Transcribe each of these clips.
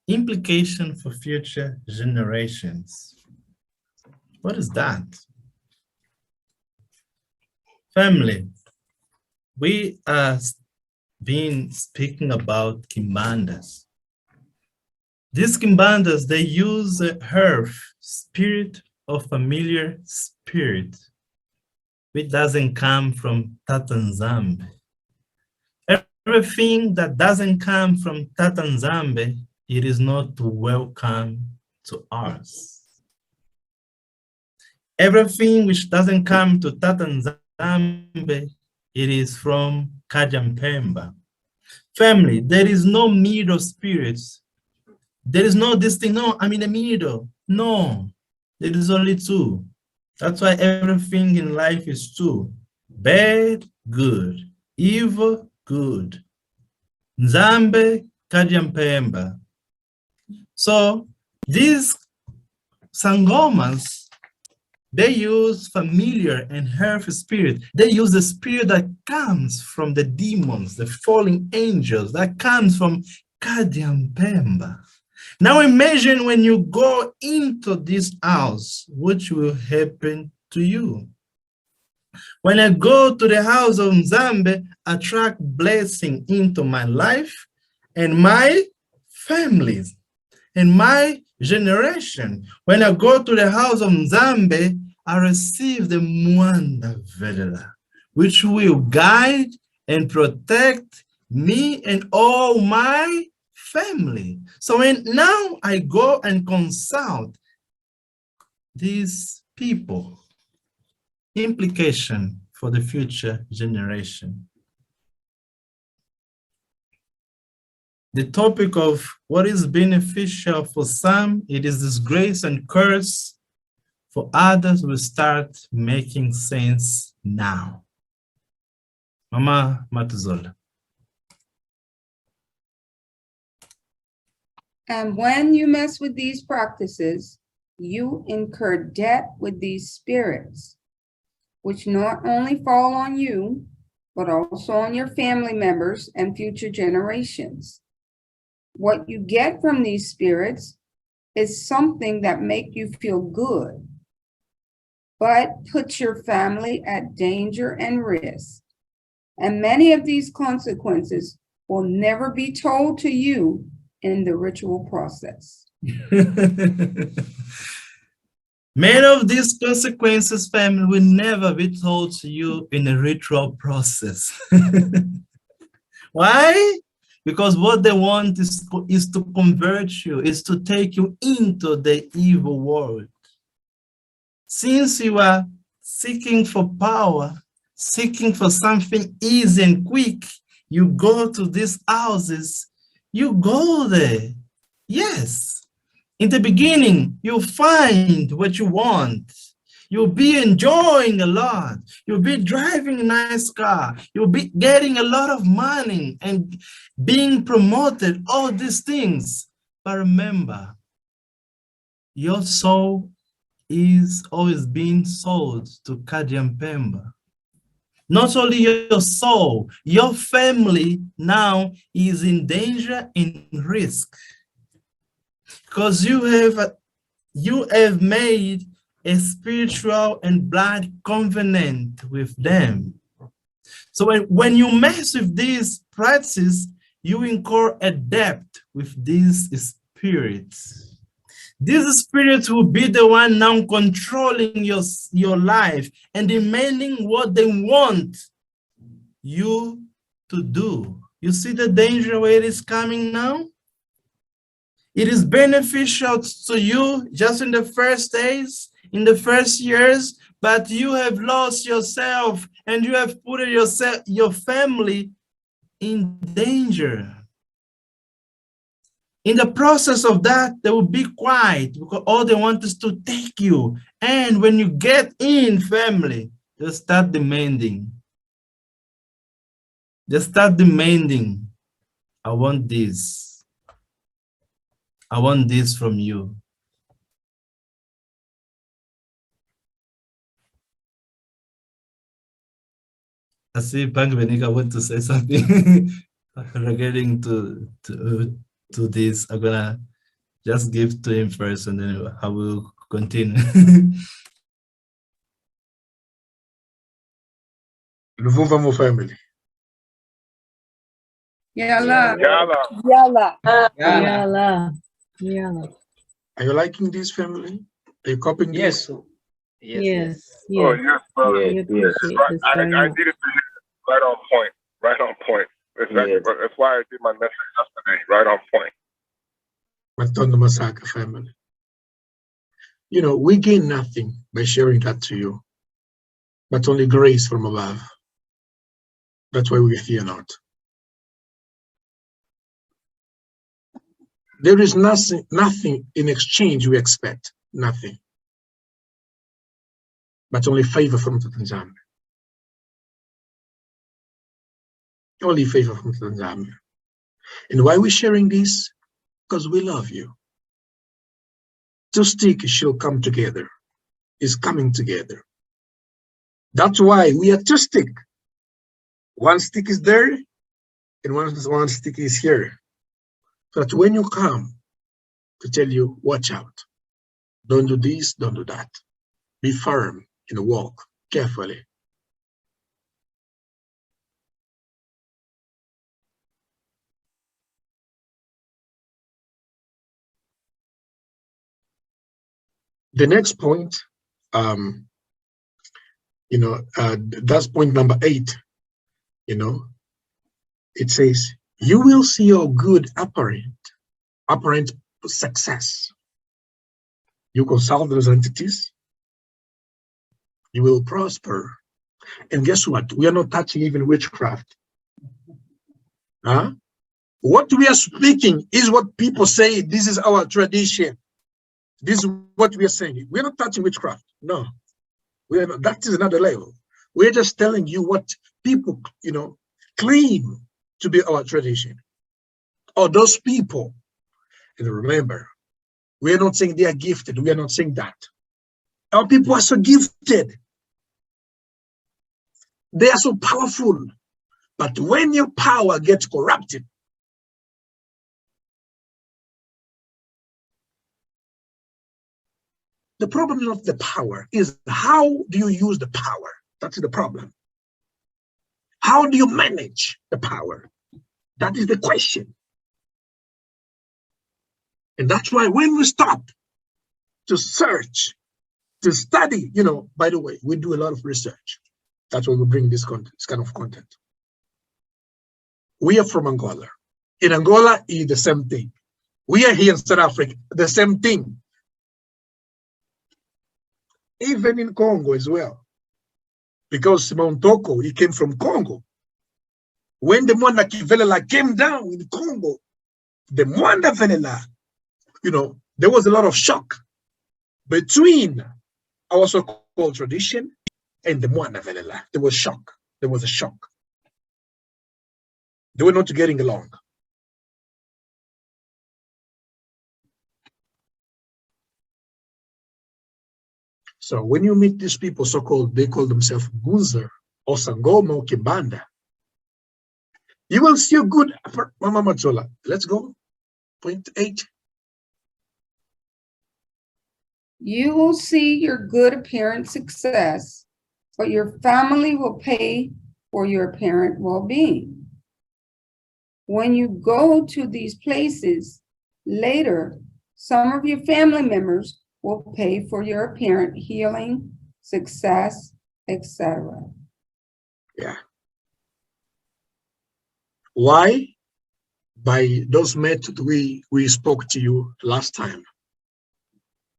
Implication for future generations. What is that? Family, we are been speaking about kimbandas. These kimbandas, they use a herb, spirit of familiar spirit, which doesn't come from Tatanzambe. Everything that doesn't come from Tatanzambe, it is not welcome to us. Everything which doesn't come to Tatanzambe, it is from Kajampemba. Family, there is no middle spirits. There is no this thing, no, I'm in the middle. No, there is only two. That's why everything in life is two. Bad, good. Evil, good. Nzambe, Kajampemba. So these sangomas, they use familiar and earth spirit. They use the spirit that comes from the demons, the fallen angels, that comes from Kajampemba. Now imagine when you go into this house, what will happen to you? When I go to the house of Nzambe, attract blessing into my life and my families and my generation. When I go to the house of Nzambe, I receive the Mwanda Vedela, which will guide and protect me and all my family. So when now I go and consult these people, implication for the future generation. The topic of what is beneficial for some, it is disgrace and curse. For others will start making sense now. Mama Matuzola. And when you mess with these practices, you incur debt with these spirits, which not only fall on you, but also on your family members and future generations. What you get from these spirits is something that makes you feel good, but puts your family at danger and risk. And many of these consequences will never be told to you in the ritual process. Many of these consequences, family, will never be told to you in a ritual process. Why? Because what they want is to convert you, is to take you into the evil world. Since you are seeking for power, seeking for something easy and quick, you go to these houses, you go there. Yes. In the beginning, you'll find what you want. You'll be enjoying a lot. You'll be driving a nice car. You'll be getting a lot of money and being promoted, all these things. But remember, your soul is always being sold to Kajampemba. Not only your soul, your family now is in danger and risk. Because you have made a spiritual and blood covenant with them. So when you mess with these practices, you incur a debt with these spirits. These spirits will be the one now controlling your life and demanding what they want you to do. You see the danger where it is coming now? It is beneficial to you just in the first days, in the first years, but you have lost yourself and you have put your family in danger. In the process of that, they will be quiet because all they want is to take you. And when you get in family, they start demanding. They start demanding, I want this. I want this from you. I see Bank Benika want to say something regarding to this. I'm gonna Just give to him first, and then I will continue. Luvumvamo family. Yalla. Yalla. Yalla. Yalla. Are you liking this family? Are you copying this? Yes. Oh, Yes. yes, brother. We Yes, appreciate this I very needed much. to hear it. Right on point. Right on point. That's why I did my message yesterday. Right on point. Matondo Masaka family. You know, we gain nothing by sharing that to you, but only grace from above. That's why we fear not. There is nothing in exchange we expect, nothing, but only favor from Tanzania. Only favor from Tanzania. And why are we sharing this? Because we love you. Two sticks shall come together, is coming together. That's why we are two sticks. One stick is there, and one stick is here. So that when you come, to tell you, watch out. Don't do this, don't do that. Be firm and walk carefully. The next point, that's point number 8. It says, you will see your good apparent success. You consult those entities, you will prosper. And guess what? We are not touching even witchcraft. Huh? What we are speaking is what people say, this is our tradition. This is what we are saying. We're not touching witchcraft. No. We are not. That is another level. We're just telling you what people, claim to be our tradition. Or those people. And remember, we are not saying they are gifted. We are not saying that. Our people are so gifted. They are so powerful. But when your power gets corrupted, the problem is not the power, is how do you use the power? That's the problem. How do you manage the power? That is the question. And that's why when we stop to search, to study, by the way, we do a lot of research. That's why we bring this kind of content. We are from Angola. In Angola, it's the same thing. We are here in South Africa, the same thing. Even in Congo as well. Because Simon Toko, he came from Congo. When the Mwanda Kivelela came down in Congo, the Mwanda Velela, there was a lot of shock between our so-called tradition and the Mwanda Velela. There was shock. There was a shock. They were not getting along. So when you meet these people, so-called, they call themselves Gunzer or Sangoma or Kibanda, you will see a good Mama Machola. Let's go. Point 8. You will see your good apparent success, but your family will pay for your apparent well-being. When you go to these places later, some of your family members will pay for your apparent healing, success, etc. Yeah. Why? By those methods we spoke to you last time.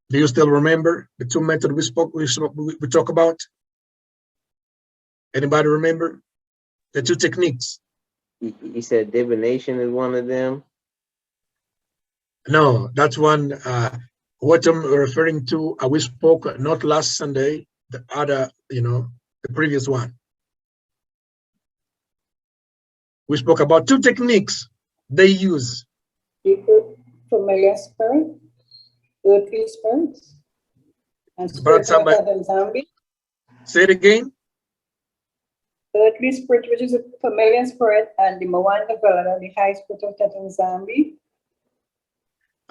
Do you still remember the 2 methods we talk about? Anybody remember? The 2 techniques. You said divination is one of them? No, that's one. What I'm referring to, we spoke not last Sunday, the other, the previous one. We spoke about 2 techniques they use. Familiar spirit, earthly spirits, and spirits of the zombie. Say it again. Earthly spirit, which is a familiar spirit, and the Mwanda Vela, the high spirit of Tatan Zambi.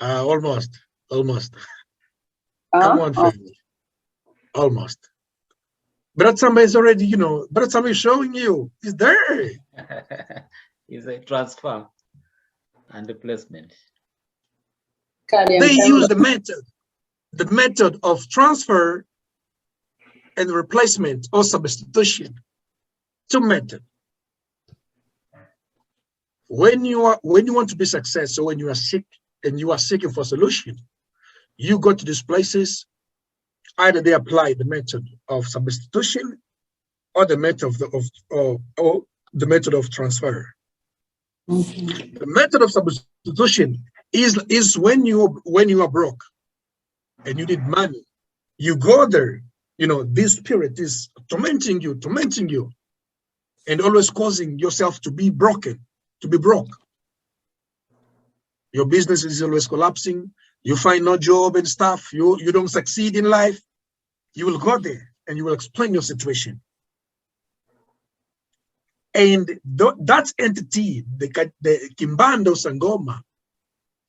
Almost. Come on, family. Almost. But somebody's already, but somebody's showing you. It's there. It's a transfer and replacement. They use the method of transfer and replacement or substitution. Two methods. When you want to be successful, when you are sick and you are seeking for solution, you go to these places. Either they apply the method of substitution or the method of transfer. The method of substitution is when you are broke and you need money. You go there. This spirit is tormenting you, and always causing yourself to be broken, to be broke. Your business is always collapsing. You find no job and stuff. You don't succeed in life. You will go there and you will explain your situation. And that entity, the Kimbando Sangoma,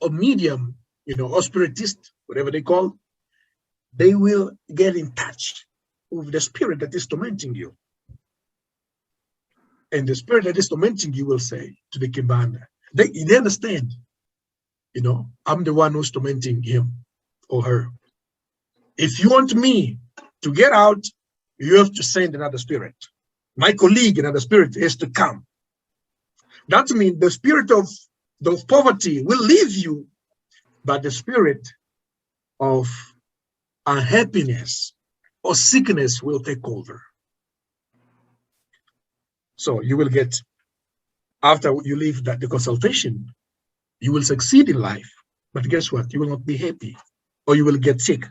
or medium, or spiritist, whatever they call, they will get in touch with the spirit that is tormenting you. And the spirit that is tormenting you will say to the Kimbanda, they understand, I'm the one who's tormenting him or her. If you want me to get out, you have to send another spirit. My colleague, another spirit, has to come. That means the spirit of poverty will leave you, but the spirit of unhappiness or sickness will take over. So you will get, after you leave the consultation, you will succeed in life. But guess what? You will not be happy, or you will get sick.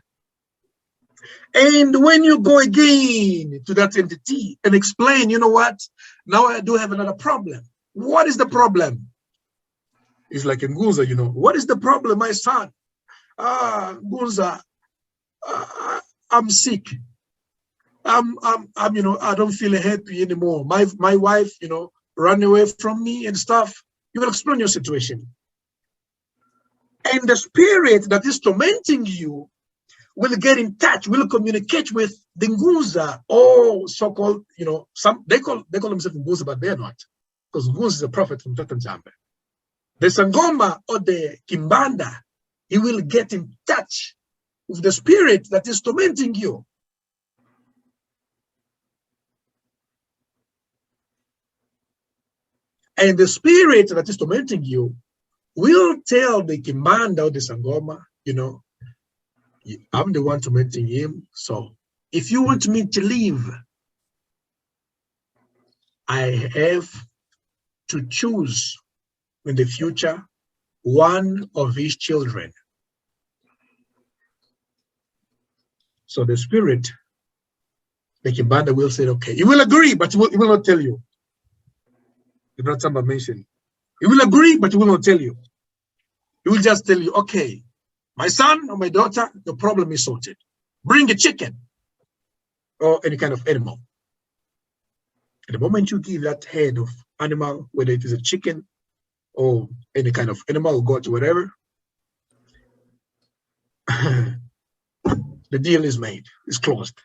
And when you go again to that entity and explain, what? Now I do have another problem. What is the problem? It's like in Gunza, what is the problem, my son? Gunza, I'm sick. I don't feel happy anymore. My wife, ran away from me and stuff. You will explain your situation. And the spirit that is tormenting you will get in touch, will communicate with the Nguza, or so-called, they call themselves Nguza, but they're not, because Nguza is a prophet from Tatanzambe. The Sangoma or the Kimbanda, he will get in touch with the spirit that is tormenting you. And the spirit that is tormenting you will tell the Kimbanda or the Sangoma, I'm the one tormenting him. So if you want me to leave, I have to choose in the future one of his children. So the spirit, the Kimbanda, will say, okay, he will agree, but he will not tell you. If not somebody mentioned, he will agree, but he will not tell you. He will just tell you, okay, my son or my daughter, the problem is sorted. Bring a chicken or any kind of animal. At the moment you give that head of animal, whether it is a chicken or any kind of animal, goat, whatever, the deal is made, it's closed.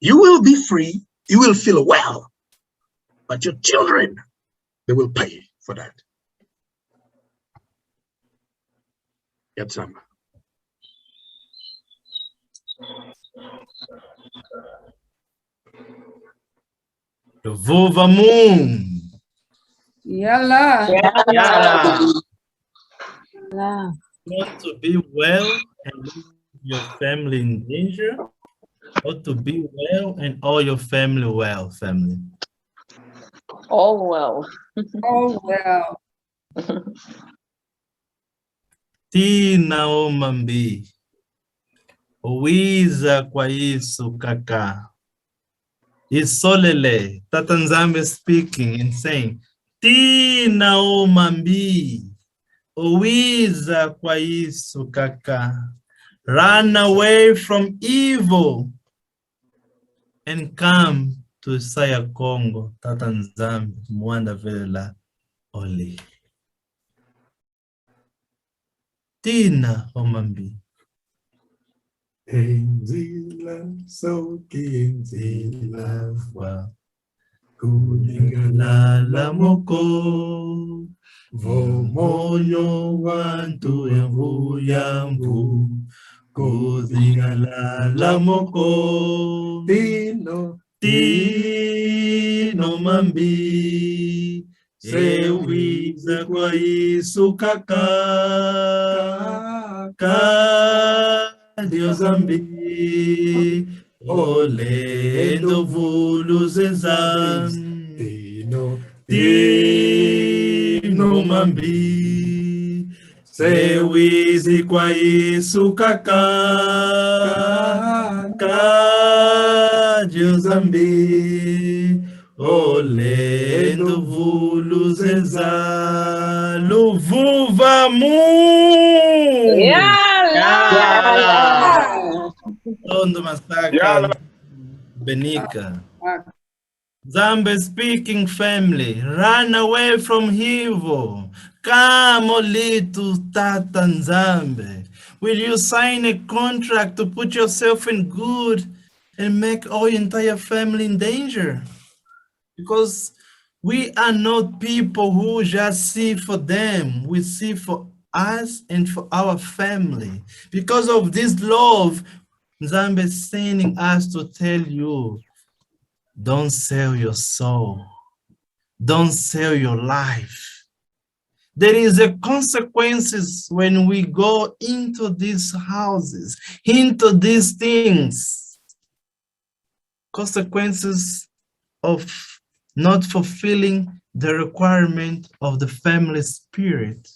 You will be free, you will feel well, but your children, they will pay for that. Get some. The Vova Moon. Yalla. Yala. La. You want to be well and leave your family in danger, or to be well and all your family well, family? All well. Oh, well. Tina Omambi. Uiza kwa Yesu kaka. Isolele. Tatanzambe speaking and saying, Tina Omambi. Uiza kwa Yesu kaka. Run away from evil and come to Saya Congo. Tatanzambe. Mwanda Vela Oli. Tina Omambi. Enzila soki enzila Wa kulingana moko vomoyo wantu yambu yambu kulingana moko tino Tino Mambi. sewiza kwa Yesu kaka Dios Zambi. Olendo vulu zezam. tino Tino Mambi. Sewizi kwa Yesu kaka. Dios Zambi. Olendo vulu zezam. Luvuva mu. Yala! Tondo Masaka Benika. Zambe speaking family, run away from evil. Come, O little Tata Nzambe. Will you sign a contract to put yourself in good and make all your entire family in danger? Because we are not people who just see for them. We see for us and for our family. Because of this love, Nzambe is sending us to tell you, don't sell your soul. Don't sell your life. There is a consequences when we go into these houses, into these things. Consequences of not fulfilling the requirement of the family spirit.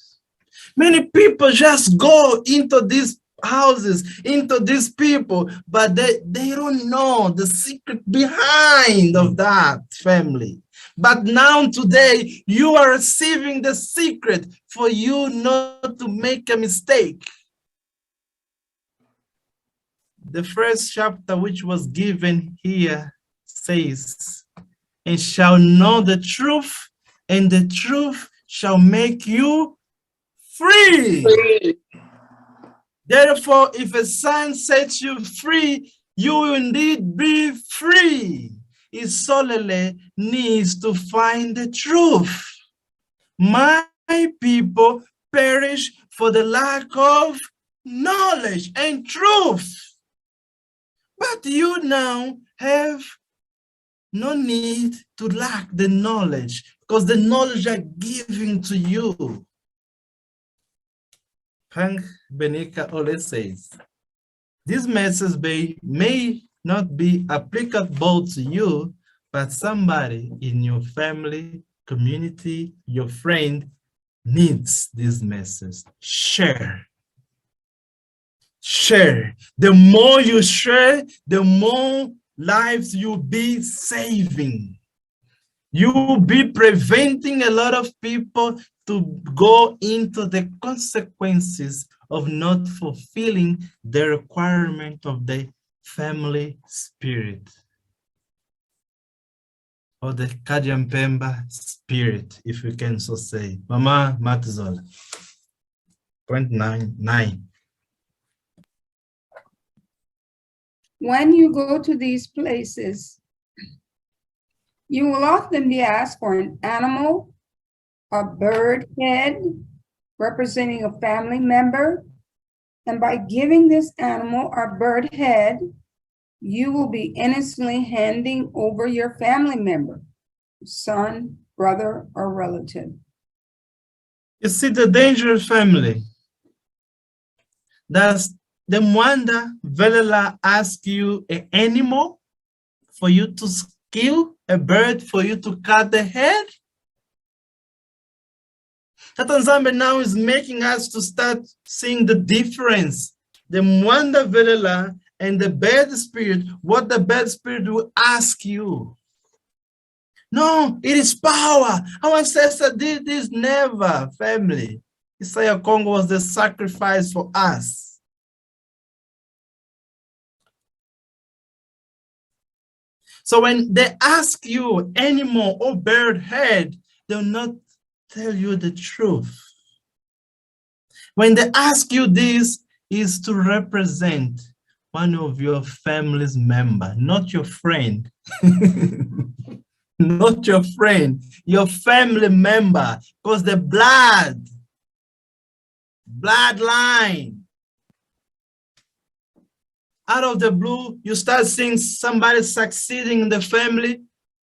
Many people just go into these houses, into these people, but they don't know the secret behind of that family. But now today, you are receiving the secret for you not to make a mistake. The first chapter which was given here says, and shall know the truth, and the truth shall make you free. Therefore, if a son sets you free, you will indeed be free. He solely needs to find the truth. My people perish for the lack of knowledge and truth. But you now have no need to lack the knowledge, because the knowledge are given to you. Hank Benica always says, this message may not be applicable to you, but somebody in your family, community, your friend needs this message. Share. Share. The more you share, the more lives you'll be saving. You will be preventing a lot of people to go into the consequences of not fulfilling the requirement of the family spirit or the Kajampemba spirit, if you can so say. Mama Matzola. Point 9. When you go to these places, you will often be asked for an animal, a bird head representing a family member, and by giving this animal or bird head, you will be innocently handing over your family member, son, brother, or relative. You see the dangerous family. Does the Mwanda Velela ask you an animal for you to kill, a bird for you to cut the head? Tata Nzambe now is making us to start seeing the difference. The Mwanda Velela and the bad spirit, what the bad spirit will ask you. No, it is power. Our ancestor did this never, family. Isaiah Congo was the sacrifice for us. So when they ask you animal or bird head, they'll not tell you the truth. When they ask you this, is to represent one of your family's member, not your friend. Not your friend, your family member, because the bloodline. Out of the blue, you start seeing somebody succeeding in the family.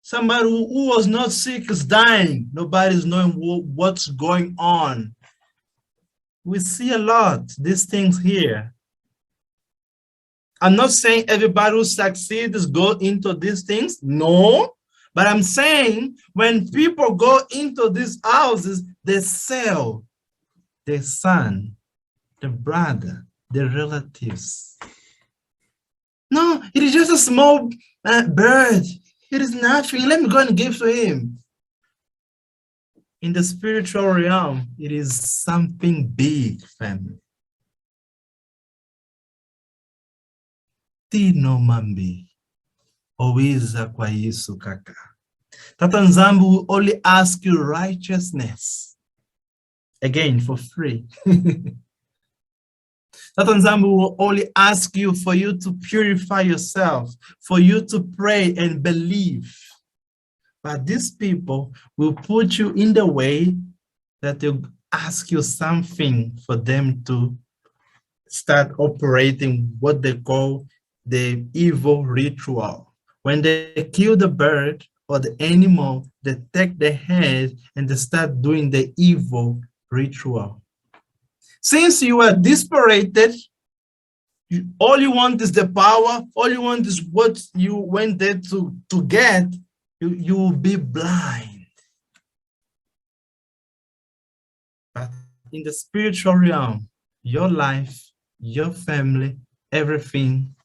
Somebody who was not sick is dying. Nobody's knowing what's going on. We see a lot these things here. I'm not saying everybody who succeeds go into these things. No. But I'm saying when people go into these houses, they sell their son, the brother, the relatives. No, it is just a small bird. It is nothing. Let me go and give to him. In the spiritual realm, it is something big, family. Tino mambi. Owiza kwa Yesu kaka. Tata Nzambu will only ask you righteousness. Again, for free. Tata Nzambu will only ask you for you to purify yourself, for you to pray and believe. But these people will put you in the way that they'll ask you something for them to start operating what they call the evil ritual. When they kill the bird or the animal, they take the head and they start doing the evil ritual. Since you are dispirited, all you want is the power, all you want is what you went there to get, you will be blind. But in the spiritual realm, your life, your family, everything,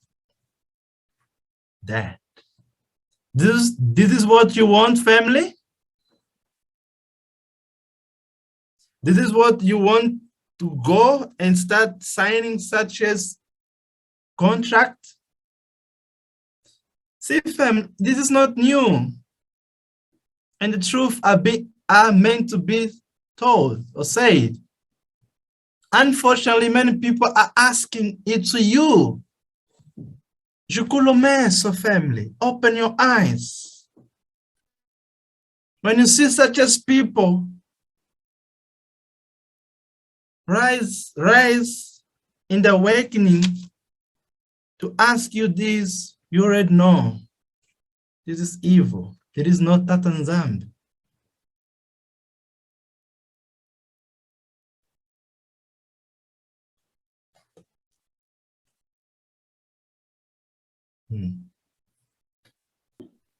that. This is what you want, family? This is what you want to go and start signing such as contract? See, fam, this is not new. And the truth are meant to be told or said. Unfortunately, many people are asking it to you. So family, open your eyes. When you see such as people, rise in the awakening to ask you this, you already know. This is evil. It is not Tata Nzambi.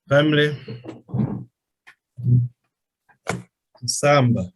Family, Samba.